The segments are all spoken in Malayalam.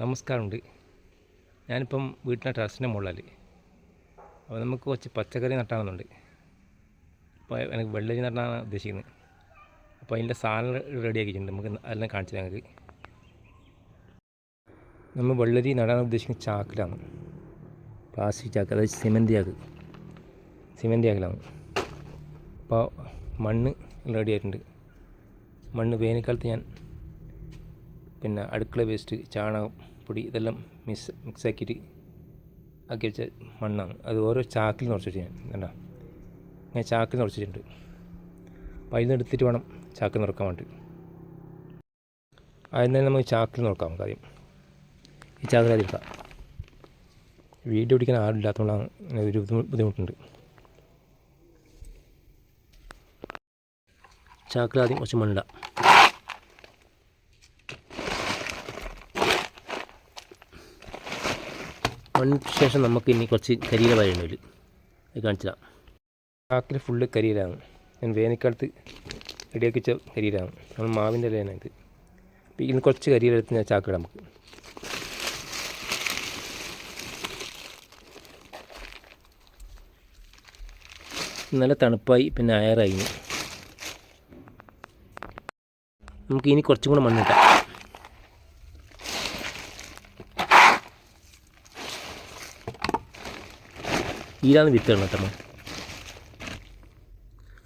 നമസ്കാരമുണ്ട്. ഞാനിപ്പം വീട്ടിലെ ടെറസിൻ്റെ മുകളിൽ. അപ്പോൾ നമുക്ക് കുറച്ച് പച്ചക്കറി നട്ടാണെന്നുണ്ട്. അപ്പോൾ എനിക്ക് വെള്ളരി നട്ടാണ് ഉദ്ദേശിക്കുന്നത്. അപ്പോൾ അതിൻ്റെ സാധനം റെഡിയാക്കിയിട്ടുണ്ട്. നമുക്ക് അതെല്ലാം കാണിച്ചു ഞങ്ങൾക്ക്. നമ്മൾ വെള്ളരി നടാൻ ഉദ്ദേശിക്കുന്ന ചാക്കിലാണ്, പ്ലാസ്റ്റിക് ചാക്ക്, അതായത് സിമൻറ്റ് ചാക്കിലാണ്. അപ്പോൾ മണ്ണ് റെഡി ആയിട്ടുണ്ട്. മണ്ണ് വേനൽക്കാലത്ത് ഞാൻ അടുക്കള വേസ്റ്റ്, ചാണകപ്പൊടി ഇതെല്ലാം മിക്സാക്കിയിട്ട് ആക്കി വെച്ച മണ്ണാണ്. അത് ഓരോ ചാക്കിൽ നിറച്ചിട്ട് ഞാൻ അങ്ങനെ ചാക്കിൽ നിറച്ചിട്ടുണ്ട്. അപ്പോൾ അതിൽ നിന്ന് എടുത്തിട്ട് വേണം ചാക്കിൽ നിറക്കാൻ വേണ്ടി. അതിൽ നിന്ന് നമുക്ക് ചാക്കിൽ നിറക്കാം. നമുക്ക് ആദ്യം ഈ ചാക്കിൽ ആദ്യം എടുക്കാം. വീഡിയോ പിടിക്കാൻ ആളില്ലാത്തതുകൊണ്ടാണ് ഒരു ബുദ്ധിമുട്ടുണ്ട്. ചാക്കിൽ ആദ്യം കുറച്ച് മണ്ണിടാം. മണ്ണിന് ശേഷം നമുക്ക് ഇനി കുറച്ച് കരിയില വരേണ്ടി. അത് കാണിച്ചതാണ്. ചാക്കിൽ ഫുള്ള് കരിയിലാണ്. ഞാൻ വേനൽക്കാലത്ത് റെഡിയാക്കി വെച്ച കരിയിലാണ്. നമ്മൾ മാവിൻ്റെ ഇലയാണ് ഇത്. അപ്പോൾ ഇതിന് കുറച്ച് കരിയില എടുത്ത് ഞാൻ ചാക്കിടാം. നമുക്ക് നല്ല തണുപ്പായി, പിന്നെ അയറായി. നമുക്ക് ഇനി കുറച്ചും കൂടെ മണ്ണിട്ടാം. ഇതാണ് വിത്താണ് കേട്ടോ.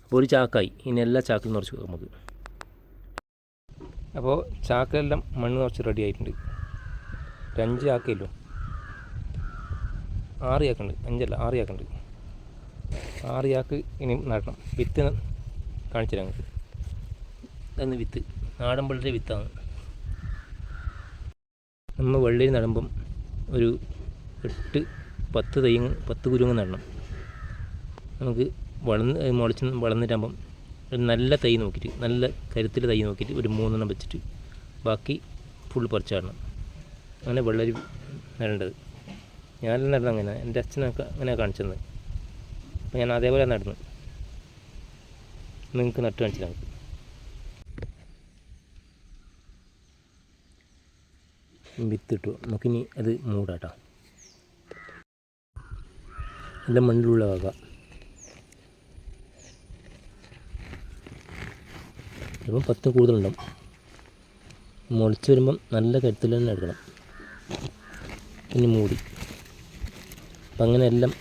അപ്പോൾ ഒരു ചാക്കായി. ഇനി എല്ലാ ചാക്കിലും നിറച്ച് വെക്കാം നമുക്ക്. അപ്പോൾ ചാക്കെല്ലാം മണ്ണ് നിറച്ച് റെഡി ആയിട്ടുണ്ട്. ഒരു 5 ചാക്കല്ലോ, 6 ചാക്കുണ്ട്. 5 അല്ല 6 ചാക്കുണ്ട്. 6 ചാക്ക് ഇനി നടണം. വിത്ത് കാണിച്ചു തരാം നിങ്ങൾക്ക്. ഇതാണ് വിത്ത്, നാടൻ വെള്ളരി വിത്താണ്. നമ്മൾ വെള്ളരി നടുമ്പം ഒരു 8-10 കുരുങ്ങ് നടണം. നമുക്ക് വളർന്നിട്ടാകുമ്പം ഒരു നല്ല തൈ നോക്കിയിട്ട്, നല്ല കരുത്തിൽ തൈ നോക്കിയിട്ട് ഒരു 3 വെച്ചിട്ട് ബാക്കി ഫുൾ പറിച്ചാടണം. അങ്ങനെ വെള്ളരി നടേണ്ടത്. ഞാനെല്ലാം നടന്നത് അങ്ങനെ. എൻ്റെ അച്ഛനൊക്കെ അങ്ങനെ കാണിച്ചത്. അപ്പോൾ ഞാൻ അതേപോലെ നടന്നു. നിങ്ങൾക്ക് നട്ട് കാണിച്ചില്ല. നമുക്ക് വിത്തിട്ടു. നമുക്കിനി അത് മൂടാട്ടോ. എല്ലാം മണ്ണിലുള്ളതാകാം. ചിലപ്പം 10 കൂടുതലുണ്ടാവും. മുളച്ച് വരുമ്പം നല്ല കരുത്തിൽ തന്നെ എടുക്കണം. പിന്നെ മൂടി. അപ്പം അങ്ങനെ എല്ലാം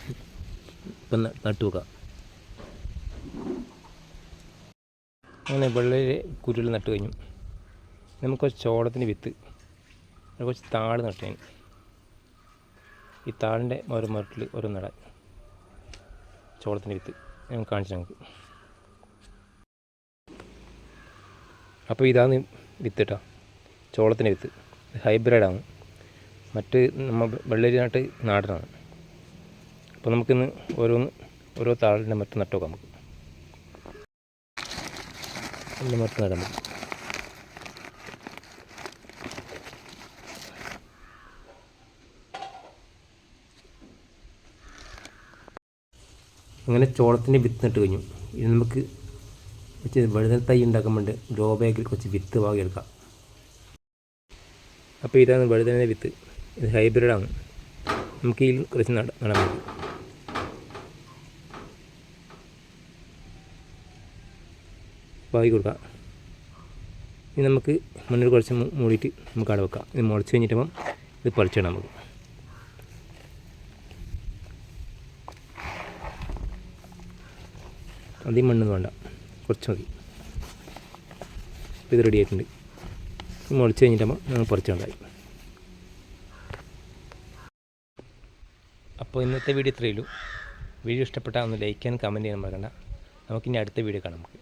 ഇപ്പം നട്ടു വെക്കാം. അങ്ങനെ വെള്ളരി കുരുവിൽ നട്ട് കഴിഞ്ഞു. നമുക്ക് കുറച്ച് ചോളത്തിൻ്റെ വിത്ത്, കുറച്ച് താഴ് നട്ടതിന്. ഈ താഴിൻ്റെ ഓരോ മരത്തിൽ ഓരോ നടാൻ ചോളത്തിൻ്റെ വിത്ത് ഞാൻ കാണിച്ചു നമുക്ക്. അപ്പോൾ ഇതാണ് വിത്ത് കേട്ടോ, ചോളത്തിൻ്റെ വിത്ത്. ഹൈബ്രിഡാണ്. മറ്റ് നമ്മൾ വെള്ളരി നാടനാണ്. അപ്പോൾ നമുക്കിന്ന് ഓരോ താഴിൻ്റെ മരത്ത് നട്ടു നോക്കാം. നമുക്ക് എൻ്റെ മരത്ത് നടാൻ പറ്റും. അങ്ങനെ ചോളത്തിൻ്റെ വിത്ത് നട്ട് കഴിഞ്ഞു. ഇത് നമുക്ക് വഴുതന തൈ ഉണ്ടാക്കാൻ വേണ്ടി ഗ്രോ ബാഗിൽ കുറച്ച് വിത്ത് വാങ്ങിയെടുക്കാം. അപ്പോൾ ഇതാണ് വഴുതന വിത്ത്. ഇത് ഹൈബ്രിഡാണ്. നമുക്ക് ഇതിൽ കുറച്ച് നടാൻ മതി. വാങ്ങി കൊടുക്കാം. ഇനി നമുക്ക് മണ്ണിൽ കുറച്ച് മൂടിയിട്ട് നമുക്ക് അവിടെ വെക്കാം. ഇത് മുളച്ച് കഴിഞ്ഞിട്ടുമ്പം ഇത് പറിച്ചിടാം നമുക്ക്. അധികം മണ്ണൊന്നും വേണ്ട, കുറച്ച് മതി. ഇത് റെഡി ആയിട്ടുണ്ട്. മുളച്ച് കഴിഞ്ഞിട്ടാകുമ്പോൾ ഞങ്ങൾ പറിച്ചുണ്ടായി. അപ്പോൾ ഇന്നത്തെ വീഡിയോ ഇത്രയേ ഉള്ളൂ. വീഡിയോ ഇഷ്ടപ്പെട്ടാൽ ഒന്ന് ലൈക്ക് ചെയ്യാനും കമൻറ്റ് ചെയ്യാനും മറക്കണ്ട. നമുക്കിനി അടുത്ത വീഡിയോ കാണാം. നമുക്ക്